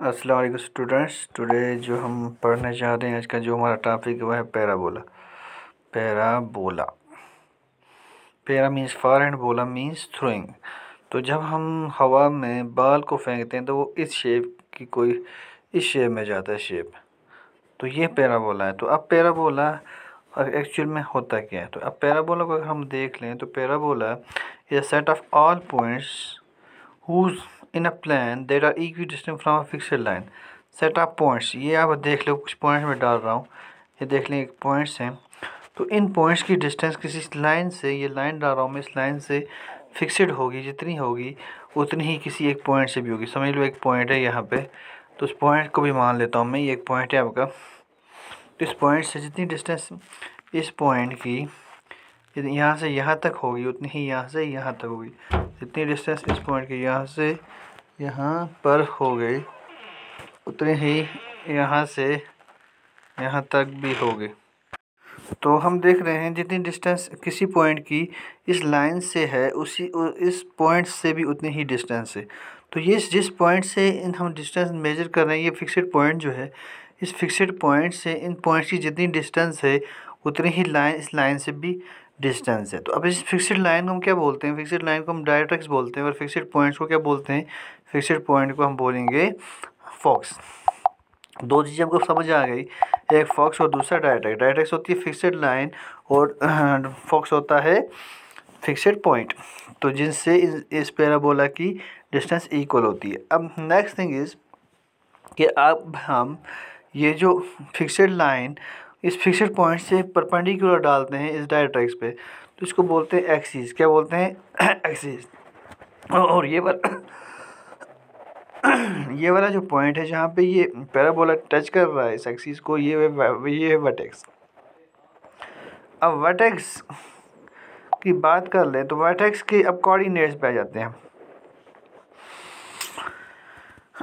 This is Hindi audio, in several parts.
अस्सलाम वालेकुम स्टूडेंट्स। टुडे जो हम पढ़ने जा रहे हैं, आज का जो हमारा टॉपिक है वह है parabola. Parabola, para means far and बोला मीन्स थ्रोइंग। तो जब हम हवा में बाल को फेंकते हैं तो वो इस शेप की कोई इस शेप में जाता है शेप। तो ये पैराबोला है। तो अब पैराबोला एक्चुअल में होता क्या है? तो अब पैराबोला को अगर हम देख लें तो parabola is set of all points whose in a plan that are equidistant from a fixed line। Set of points, ये आप देख लो, कुछ पॉइंट्स में डाल रहा हूँ, ये देख लें एक पॉइंट्स हैं। तो इन पॉइंट्स की डिस्टेंस किसी लाइन से, ये लाइन डाल रहा हूँ मैं, इस लाइन से फिक्स्ड होगी, जितनी होगी उतनी ही किसी एक पॉइंट से भी होगी। समझ लो एक पॉइंट है यहाँ पे, तो उस पॉइंट को भी मान लेता हूँ मैं, ये एक पॉइंट है आपका। तो इस पॉइंट से जितनी डिस्टेंस इस पॉइंट की यहाँ से यहाँ तक होगी उतनी ही यहाँ से यहाँ तक होगी। जितनी डिस्टेंस इस पॉइंट की यहाँ से यहाँ पर हो गई उतनी ही यहाँ से यहाँ तक भी होगी। तो हम देख रहे हैं जितनी डिस्टेंस किसी पॉइंट की इस लाइन से है उसी इस पॉइंट से भी उतनी ही डिस्टेंस है। तो ये जिस पॉइंट से हम डिस्टेंस मेजर कर रहे हैं, ये फिक्स्ड पॉइंट जो है, इस फिक्स्ड पॉइंट से इन पॉइंट्स की जितनी डिस्टेंस है उतनी ही लाइन इस लाइन से भी डिस्टेंस है। तो अब इस फिक्स्ड लाइन को हम क्या बोलते हैं? फिक्स्ड लाइन को हम डायरेक्ट्रिक्स बोलते हैं। और फिक्स्ड पॉइंट्स को क्या बोलते हैं? फिक्स्ड पॉइंट को हम बोलेंगे फॉक्स। दो चीज़ें हमको समझ आ गई, एक फॉक्स और दूसरा डायरेक्ट्रिक्स। डायरेक्ट्रिक्स होती है फिक्स्ड लाइन और फॉक्स होता है फिक्स्ड पॉइंट, तो जिनसे इस पैराबोला की डिस्टेंस इक्वल होती है। अब नेक्स्ट थिंग इज़ कि अब हम ये जो फिक्स्ड लाइन इस फिक्स्ड पॉइंट से परपेंडिकुलर डालते हैं इस डायरेक्ट्रिक्स पे, तो इसको बोलते हैं एक्सिस। क्या बोलते हैं? एक्सिस। और ये वाला जो पॉइंट है जहाँ पे ये पैराबोला टच कर रहा है इस एक्सिस को, ये है वर्टेक्स। अब वर्टेक्स की बात कर लें तो वर्टेक्स के अब कोऑर्डिनेट्स पे आ जाते हैं।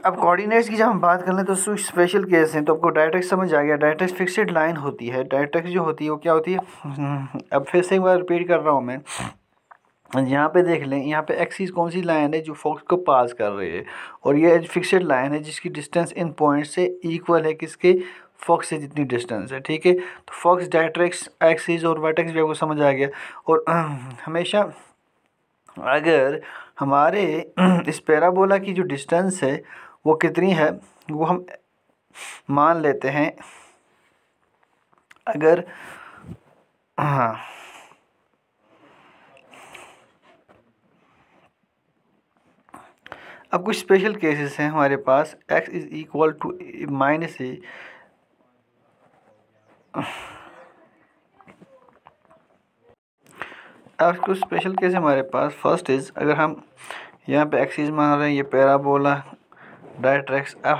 अब कोऑर्डिनेट्स की जब हम बात कर लें तो कुछ स्पेशल केस हैं। तो आपको डायरेक्ट्रिक्स समझ आ गया। डायरेक्ट्रिक्स फिक्स्ड लाइन होती है। डायरेक्ट्रिक्स जो होती है वो क्या होती है? अब फिर से एक बार रिपीट कर रहा हूँ मैं। यहाँ पे देख लें, यहाँ पे एक्सिस कौन सी लाइन है? जो फॉक्स को पास कर रही है। और ये फिक्स्ड लाइन है जिसकी डिस्टेंस इन पॉइंट से इक्वल है किसके? फॉक्स से जितनी डिस्टेंस है। ठीक है, तो फॉक्स, डायरेक्ट्रिक्स, एक्सिस और वर्टेक्स भी आपको समझ आ गया। और हमेशा अगर हमारे इस पैराबोला की जो डिस्टेंस है वो कितनी है वो हम मान लेते हैं। अगर हाँ, अब कुछ स्पेशल केसेस हैं हमारे पास। x is equal to minus a. अब कुछ स्पेशल केस हमारे पास। फर्स्ट इज़, अगर हम यहाँ पे एक्सिस मान रहे हैं, ये पैराबोला डायरेक्ट्रिक्स। अब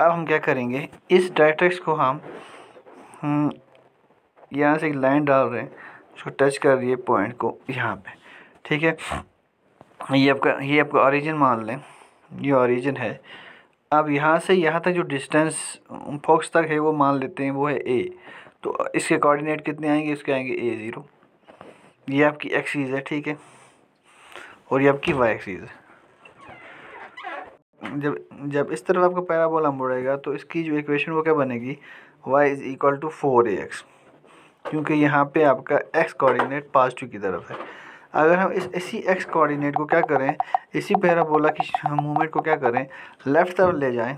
हम क्या करेंगे? इस डायरेक्ट्रिक्स को हम यहाँ से एक लाइन डाल रहे हैं, उसको टच कर रही है पॉइंट को यहाँ पे। ठीक है, ये आपका ओरिजिन मान लें, ये ओरिजिन है। अब यहाँ से यहाँ तक जो डिस्टेंस फॉक्स तक है वो मान लेते हैं वो है a। तो इसके कोऑर्डिनेट कितने आएंगे? इसके आएंगे a0। ये आपकी एक्सिस है। ठीक है, और ये आपकी y एक्सिस है। जब इस तरफ आपका पैराबोला मुड़ेगा तो इसकी जो इक्वेशन वो क्या बनेगी? y is equal to 4ax, क्योंकि यहाँ पे आपका x कोऑर्डिनेट पॉजिटिव की तरफ है। अगर हम इसी x कोऑर्डिनेट को क्या करें, इसी पैराबोला की मूवमेंट को क्या करें, लेफ़्ट तरफ ले जाएं,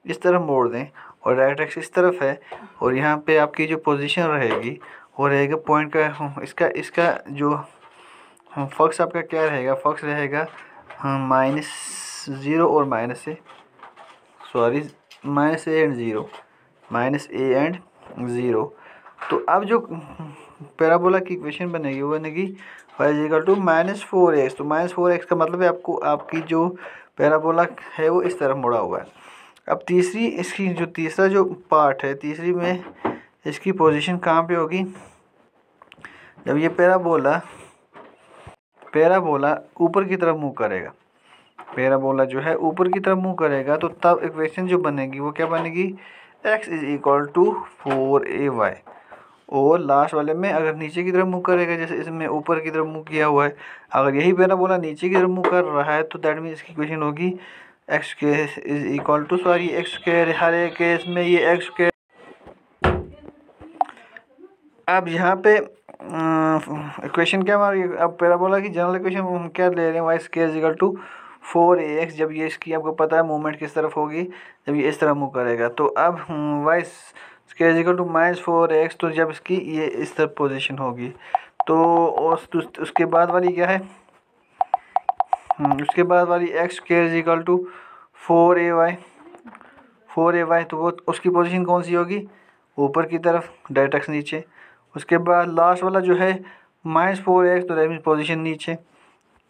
इस तरफ मोड़ दें, और डायरेक्ट्रिक्स इस तरफ है, और यहाँ पे आपकी जो पोजीशन रहेगी वो रहेगा पॉइंट का इसका जो फॉक्स आपका क्या रहेगा? फॉक्स रहेगा -0 और -a एंड 0। तो अब जो पैराबोला की इक्वेशन बनेगी वो बनेगी y is equal to -4x। तो -4x का मतलब है आपको आपकी जो पैराबोला है वो इस तरफ मुड़ा हुआ है। अब तीसरा जो पार्ट है, तीसरी में इसकी पोजीशन कहाँ पे होगी? जब ये पैराबोला ऊपर की तरफ मूव करेगा, पैराबोला जो है ऊपर की तरफ मूव करेगा, तो तब इक्वेशन जो बनेगी वो क्या बनेगी? x is equal to 4ay। और लास्ट वाले में अगर नीचे की तरफ मूव करेगा, जैसे इसमें ऊपर की तरफ मूव किया हुआ है, अगर यही पैराबोला नीचे की तरफ मूव कर रहा है तो दैट मीन्स इसकी इक्वेशन होगी x square is equal to, sorry x square हर एक केस में ये एक्स स्क्वायर। अब यहाँ पे इक्वेशन क्या हमारी, अब पैराबोला की जनरल इक्वेशन हम क्या ले रहे हैं, y square is equal to 4ax। जब ये इसकी आपको पता है मूवमेंट किस तरफ होगी, जब ये इस तरफ मूव करेगा। तो अब y square is equal to -4x, तो जब इसकी ये इस तरफ पोजीशन होगी तो उसके बाद वाली क्या है, उसके बाद वाली x square is equal to 4ay। तो वो उसकी पोजीशन कौन सी होगी, ऊपर की तरफ, डायरेक्ट नीचे। उसके बाद लास्ट वाला जो है -4x, तो दैट मीन्स पोजीशन नीचे।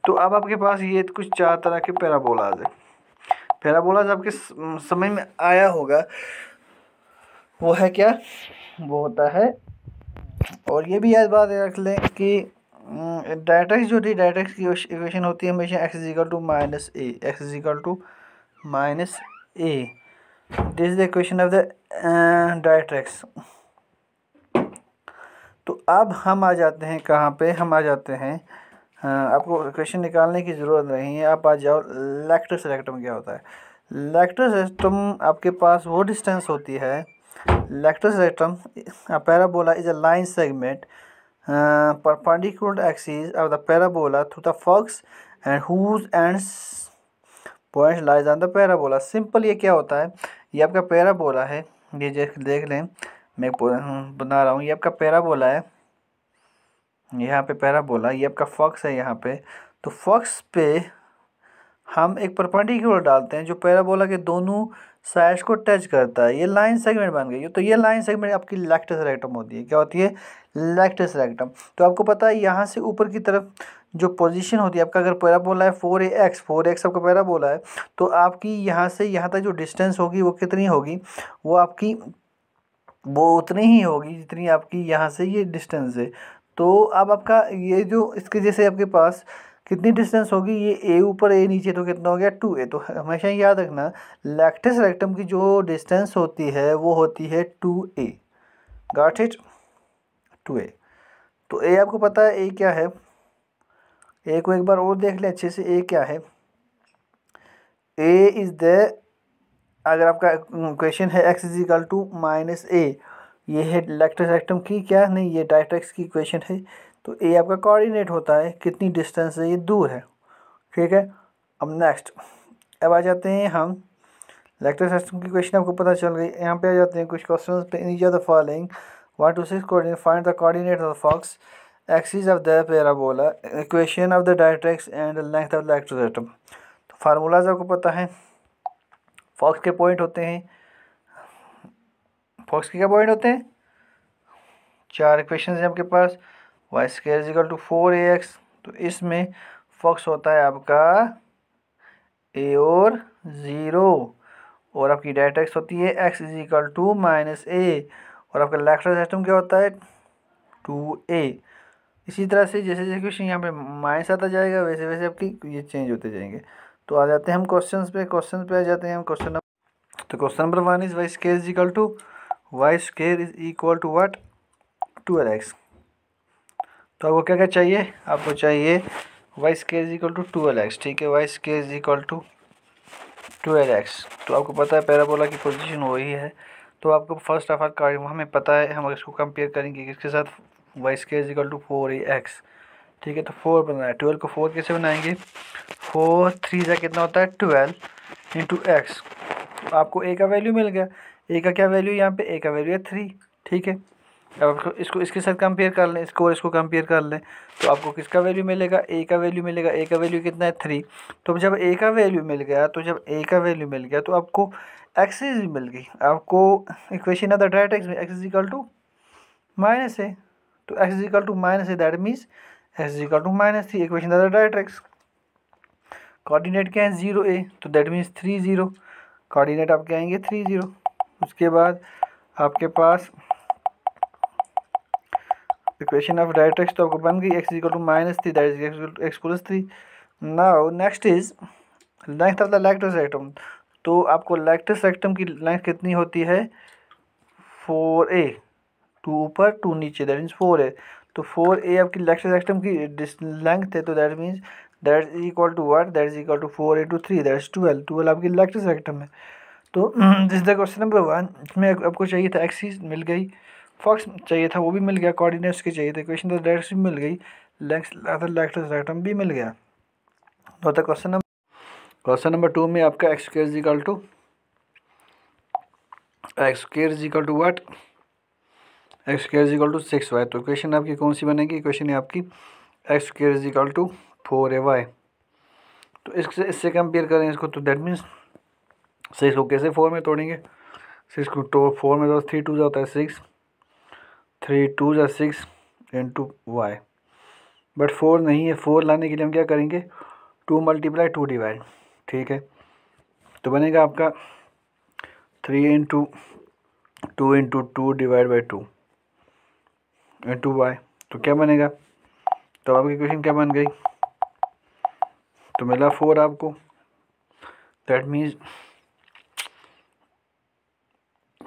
तो अब आपके पास ये कुछ 4 तरह के पैराबोलाज है। पैराबोलाज आपके समझ में आया होगा, वो है क्या, वो होता है, और ये भी याद बात रख लें कि डायरेक्ट्रिक्स जो थी, डायरेक्ट्रिक्स की इक्वेशन होती है हमेशा x is equal to -a, x is equal to -a। This is the equation of the directrix. तो अब हम आ जाते हैं कहाँ पे, हम आ जाते हैं, आपको इक्वेशन निकालने की ज़रूरत नहीं है, आप आ जाओ लेक्ट्रिस रेक्टम क्या होता है। लेक्ट्रिस रेक्टम आपके पास वो डिस्टेंस होती है, latus rectum parabola is a line segment perpendicular axis of the parabola through the forks and whose ends point lies on the parabola। Simple ये क्या होता है, ये आपका पैराबोला है, ये देख लें, मैं बना रहा हूँ, ये आपका पैराबोला है, यहाँ पे पैराबोला, ये आपका फॉक्स है यहाँ पे। तो फॉक्स पे हम एक परपेंडिकुलर डालते हैं जो पैराबोला के दोनों साइड्स को टच करता है, ये लाइन सेगमेंट बन गई। तो ये लाइन सेगमेंट आपकी लेक्टिस रेक्टम होती है। क्या होती है, लेक्टिस रेक्टम। तो आपको पता है यहाँ से ऊपर की तरफ जो पोजीशन होती है आपका, अगर पैराबोला है 4ax आपका पैराबोला है, तो आपकी यहाँ से यहाँ तक जो डिस्टेंस होगी वो कितनी होगी, वो आपकी वो उतनी ही होगी जितनी आपकी यहाँ से ये डिस्टेंस है। तो अब आपका ये जो इसके जैसे आपके पास कितनी डिस्टेंस होगी, ये a ऊपर a नीचे, तो कितना हो गया 2a। तो हमेशा याद रखना लेक्टिस रेक्टम की जो डिस्टेंस होती है वो होती है 2a। Got it, 2a। तो a आपको पता है a क्या है, a को एक बार और देख लें अच्छे से, a क्या है, a इज द, अगर आपका क्वेश्चन है x is equal to -a, ये है लेक्टिस रेक्टम की क्या नहीं, ये डायरेक्ट्रिक्स की इक्वेशन है। तो ए आपका कोऑर्डिनेट होता है, कितनी डिस्टेंस है, ये दूर है, ठीक है। अब नेक्स्ट, अब आ जाते हैं हम लेक्टिस रेक्टम की क्वेश्चन आपको पता चल गई। यहाँ पे आ जाते हैं कुछ क्वेश्चंस पे। In each of the following 1 to 6 coordinate, find the coordinate of the focus, axis of the parabola, equation of the directrix and length of latus rectum. तो फार्मूलाज आपको पता है, फॉक्स के पॉइंट होते हैं, फॉक्स के क्या पॉइंट होते हैं, 4 इक्वेशन है आपके पास, y square is equal to 4ax। तो इसमें फॉक्स होता है आपका a और 0, और आपकी डायरेक्ट्रिक्स होती है x is equal to -a, और आपका लेक्टिस रेक्टम क्या होता है 2a। इसी तरह से जैसे जैसे क्वेश्चन यहाँ पे माइनस आता जाएगा वैसे वैसे आपकी ये चेंज होते जाएंगे। तो आ जाते हैं हम क्वेश्चंस पे आ जाते हैं हम क्वेश्चन। तो question number 1 is y square is equal to, y square is equal to what, 12x। तो आपको क्या क्या चाहिए, आपको चाहिए y square is equal to 12x, ठीक है, y square is equal to 12x। तो आपको पता है पैराबोला की पोजीशन वही है। तो आपको फर्स्ट ऑफ ऑल हमें पता है, हम इसको कंपेयर करेंगे किसके साथ, y square is equal to 4ax, ठीक है। तो 4 बनाना है, 12 को 4 कैसे बनाएंगे, 4 3 का कितना होता है 12 इंटू x। आपको a का वैल्यू मिल गया, a का क्या वैल्यू, यहाँ पे a का वैल्यू है 3, ठीक है। अब इसको इसके साथ कंपेयर कर लें, इसको और इसको कंपेयर कर लें, तो आपको किसका वैल्यू मिलेगा, a का वैल्यू मिलेगा। a का वैल्यू कितना है 3। तो जब a का वैल्यू मिल गया, तो आपको एक्सिस भी मिल गई, आपको इक्वेशन ऑफ द डायरेक्ट्रिक्स में x is equal to -a। तो x is equal to -a, दैट मीन्स x is equal to -3, equation of the directrix. Coordinate क्या है 0a, तो दैट मीन्स 3 0, कोऑर्डिनेट आपके आएंगे 3 0। उसके बाद आपके पास इक्वेशन ऑफ डायरेक्ट्रिक्स तो आपको बन गई, x equal to -3, that is x plus 3। Now next is length of the latus rectum. तो आपको लेक्टिस रेक्टम की लेंथ कितनी होती है 4a, 2 ऊपर 2 नीचे, दैट मीन्स 4a। तो 4a आपकी लेक्टिस रेक्टम की लेंथ है, तो that means that is equal to what, that is equal to 4 into 3, that is 12, 12 आपकी लेफ्ट सेक्टम है। तो दिस द क्वेश्चन नंबर 1, इसमें आपको चाहिए था एक्सिस मिल गई, फॉक्स चाहिए था वो भी मिल गया, कोऑर्डिनेट्स के चाहिए थे, इक्वेशन तो डायरेक्शन भी मिल गई, लेफ्ट सेक्टम भी मिल गया। तो क्वेश्चन नंबर 2 में आपका x square is equal to what, x square is equal to 6y। तो इक्वेशन आपकी कौन सी बनेगी, इक्वेशन है आपकी x square is equal to 4ay। तो इससे कंपेयर करें इसको, तो दैट मीन्स 6 को कैसे 4 में तोड़ेंगे, 6 को तो 4 में तो 3 2 जाता है 6, 3 2 जा 6 इंटू वाई, बट 4 नहीं है, 4 लाने के लिए हम क्या करेंगे, 2 मल्टीप्लाई 2 डिवाइड, ठीक है। तो बनेगा आपका 3 into 2 into 2 divide by 2 into y. तो क्या बनेगा, तो आपकी इक्वेशन क्या बन गई, तो मिला 4 आपको, that means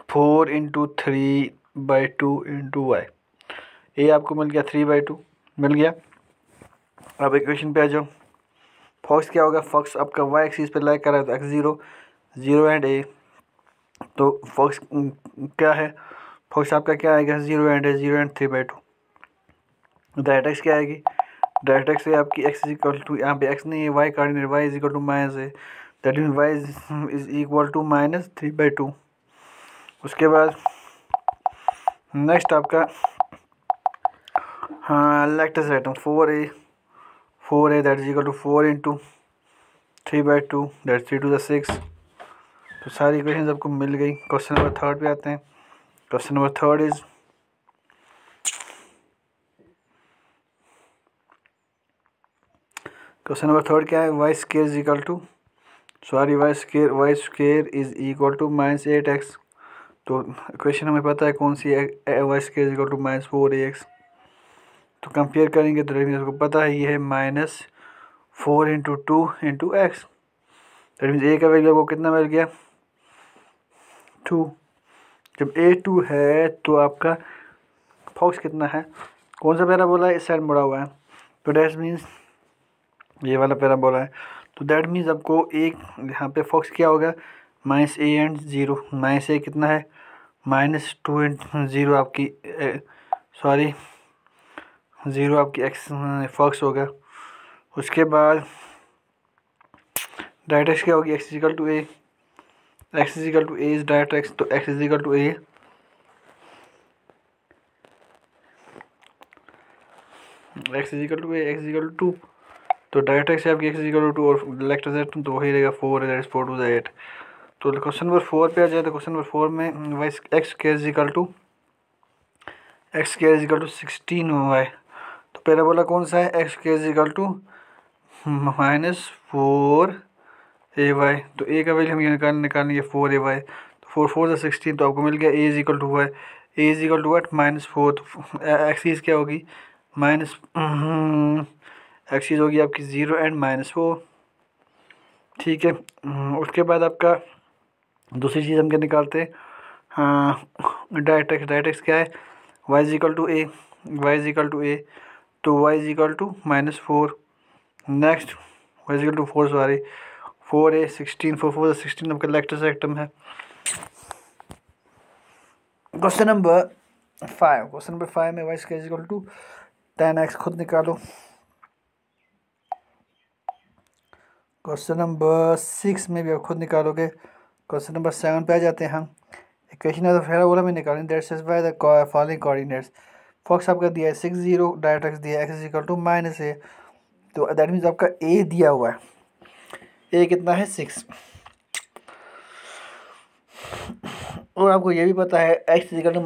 4 into 3 by 2 into y. ये आपको मिल गया 3 बाई 2 मिल गया। अब इक्वेशन पे आ जाओ, फॉक्स क्या होगा, फॉक्स आपका वाई एक्सिस पे लाइक कर रहा है, तो x0 0 एंड ए, तो फॉक्स क्या है, फॉक्स आपका क्या आएगा, 0 and A, 0 and 3 by 2। Direct x क्या आएगी, डायरेक्ट एक्स से आपकी x इज इक्वल टू, यहाँ पे x नहीं है, y coordinate, y is equal to minus है, that mean y is equal to minus 3 by 2। उसके बाद नेक्स्ट आपका हाँ left side 4a that is equal to 4 into 3 by 2, that 3 two 6। तो सारी इक्वेशन आपको मिल गई। क्वेश्चन नंबर 3 पे आते हैं। Question number 3 is question number 3 क्या है, y square is equal to y square is equal to minus 8x। तो इक्वेशन हमें पता है कौन सी है, y square is equal to minus 4ax। तो कंपेयर करेंगे तो आपको पता है ये है minus 4 into 2 into x, that means a का वैल्यू आपको कितना मिल गया, 2। जब ए 2 है तो आपका फॉक्स कितना है, कौन सा पैराबोला है, इस साइड मुड़ा हुआ है, तो दैट मीन्स ये वाला पैराबोला है। तो दैट मीन्स आपको एक यहाँ पे फॉक्स क्या होगा, माइनस ए एंड 0, माइनस ए कितना है, माइनस 2 एंड 0 आपकी सॉरी 0 आपकी एक्स फॉक्स होगा। उसके बाद डायरेक्ट एक्स क्या होगी, x equal to a, x equal to a is directrix, तो x equal to a, x equal to a, x equal to 2, तो डायरेक्ट एक्स है आपकी एक्स इजिकल टू 2 और लेफ्ट साइड तो वही रहेगा 4 है, 4 टू 8। तो क्वेश्चन नंबर 4 पे आ जाए तो क्वेश्चन नंबर 4 में वाई एक्स के इजिकल टू 16 वाई। तो पहला बोला कौन सा है, एक्स के इजिकल टू माइनस 4ay। तो ए का वैल्यू हम निकालेंगे 4ay, तो 4 4 से 16, तो आपको मिल गया a is equal to y, a is equal to what minus 4। तो एक्सीज क्या होगी, माइनस एक्सीज होगी आपकी 0 एंड -4, ठीक है। उसके बाद आपका दूसरी चीज़ हम क्या निकालते हैं, हाँ डायरेक्ट एक्स क्या है, y is equal to a, y is equal to a, तो y is equal to -4। Next y is equal to 4 sorry 4a 16, 4 4 16 आपका लेफ्ट सेक्टम है। क्वेश्चन नंबर 5 में Y square equal to 10x खुद निकालो। क्वेश्चन नंबर 6 में भी आप खुद निकालोगे। क्वेश्चन नंबर 7 पे आ जाते हैं हम। इक्वेशन ऑफ पैराबोला में निकालें, that satisfy the following coordinates. Focus आपका दिया है 6 0, डायरेक्ट एक्स दिया है x is equal to -a, तो दैट मीन्स आपका ए दिया हुआ है, ए कितना है 6, और आपको ये भी पता है एक्स इजिकल टू,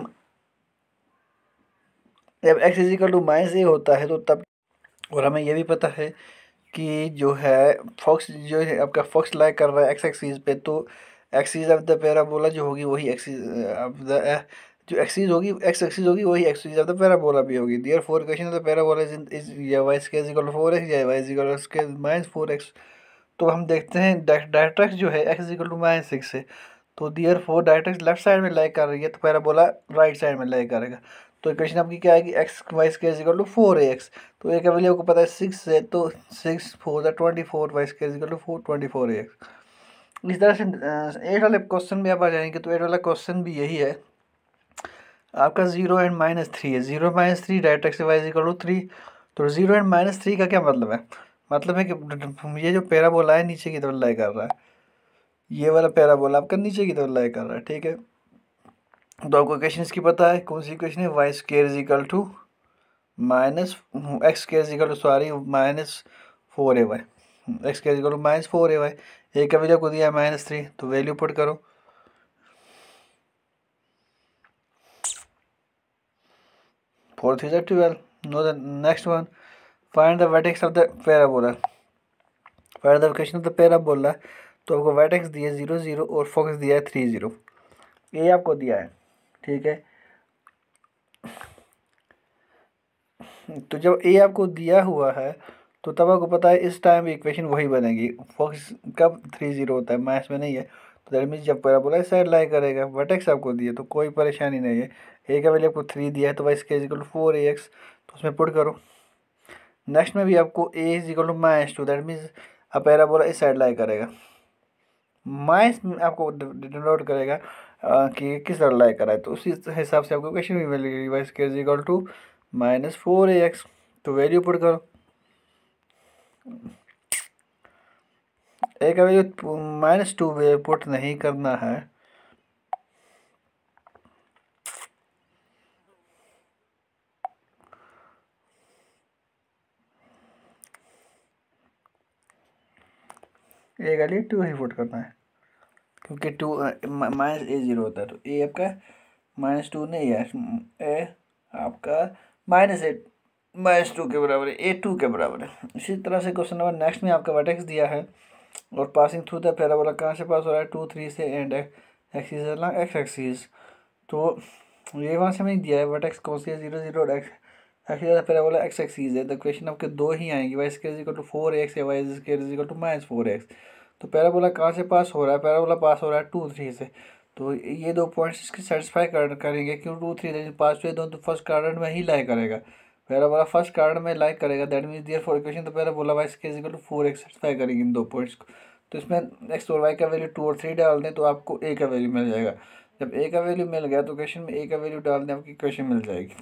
जब एक्स इजिकल टू -a होता है तो तब, और हमें ये भी पता है कि जो है फॉक्स जो है आपका फॉक्स लाइक कर रहा है एक्स एक्सिस पे, तो एक्सिस ऑफ द पैराबोला जो होगी वही एक्सिस ऑफ द जो एक्सिस होगी एक्स एक्सिस होगी वही एक्सिस ऑफ द पैराबोला भी होगी। Therefore equation of the parabola is या y square is equal to 4x या y is equal to square -4x। तो हम देखते हैं डायरेक्ट एक्स जो है एक्स इज इक्वल टू -6 है, तो therefore directrix left side में लाइक कर रही है, तो पैराबोला राइट साइड में लाइक करेगा। तो इक्वेशन आपकी क्या आएगी, x y square is equal to 4ax। तो ए का वैल्यू आपको पता है 6 है, तो 6 4 24, y square is equal to 24ax। इस तरह से 8 वाले क्वेश्चन में आप आ जाएंगे। तो 8 वाला क्वेश्चन भी यही है आपका, 0 एंड -3 है, 0 -3 directrix y is equal to 3। तो 0 एंड -3 का क्या मतलब है, मतलब है कि ये जो पैराबोला है नीचे की तरफ लाई कर रहा है, ये वाला पैराबोला आपका नीचे की तरफ लाई कर रहा है, ठीक है। तो आपको इक्वेशन इसकी पता है, कौन सी इक्वेशन है, y square is equal to minus x square is equal to sorry -4ay, x square is equal to -4ay। A का वैल्यू को दिया है -3, तो वैल्यू पुट करो। 4 3 is 12। Know the next one, find the vertex of the parabola, find the equation of the parabola. तो आपको वर्टेक्स दिया 0 0 और फोकस दिया है 3 0। ए आपको दिया है, ठीक है। तो जब ए आपको दिया हुआ है तो तब आपको पता है इस टाइम इक्वेशन वही बनेगी। फोकस कब 3 0 होता है, मैथ्स में नहीं है, तो दैट मीन्स जब पैराबोला इस साइड लाई करेगा। वर्टेक्स आपको दिया तो कोई परेशानी नहीं है। ए का वैल्यू आपको 3 दिया है, तो Y square equal to 4ax, तो उसमें पुट करो। नेक्स्ट में भी आपको a is equal to -2, that means अब पैराबोला इस साइड लाई करेगा, माइनस में आपको डिनोट करेगा कि किस तरह लाई करा है। तो उसी हिसाब से आपको क्वेश्चन भी मिलेगी, y square is equal to -4ax। तो वैल्यू पुट करो, ए का वैल्यू -2 पुट नहीं करना है, ए का वैल्यू 2 ही पुट करना है, क्योंकि 2 -a0 होता है। तो ए आपका -2 नहीं है, ए आपका -2 के बराबर है, a2 के बराबर है। इसी तरह से क्वेश्चन नंबर नेक्स्ट में आपका वर्टेक्स दिया है और पासिंग थ्रू द पैराबोला कहाँ से पास हो रहा है, 2 3 से, and axis along x axis. तो ये वहाँ से नहीं दिया है, वर्टेक्स कौन सी है, 0 0 और एक्सिस पैराबोला एक्स एक्सिस है। तो क्वेश्चन आपके दो ही आएंगे, Y square equal to 4ax या y square equal to -4ax। तो पैराबोला कहाँ से पास हो रहा है, पैराबोला पास हो रहा है 2 3 से। तो ये दो पॉइंट्स इसके सेटिस्फाई करेंगे, क्यों 2 3 पास हुए दोनों, तो फर्स्ट कार्डन में ही लाई करेगा, पैराबोला फर्स्ट कार्डन में लाई करेगा, that means therefore equation. तो parabola y square equal to 4x satisfy करेंगे इन दो पॉइंट्स को। तो इसमें एक्स और वाई का वैल्यू 2 और 3 डाल दें तो आपको ए का वैल्यू मिल जाएगा। जब ए का वैल्यू मिल गया तो क्वेश्चन में ए का वैल्यू डाल दें, आपकी क्वेश्चन मिल जाएगी।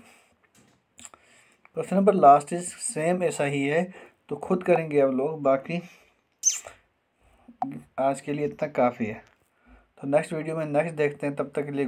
Question number last is same ऐसा ही है, तो खुद करेंगे अब लोग, बाकी आज के लिए इतना काफ़ी है। तो नेक्स्ट वीडियो में नेक्स्ट देखते हैं, तब तक के लिए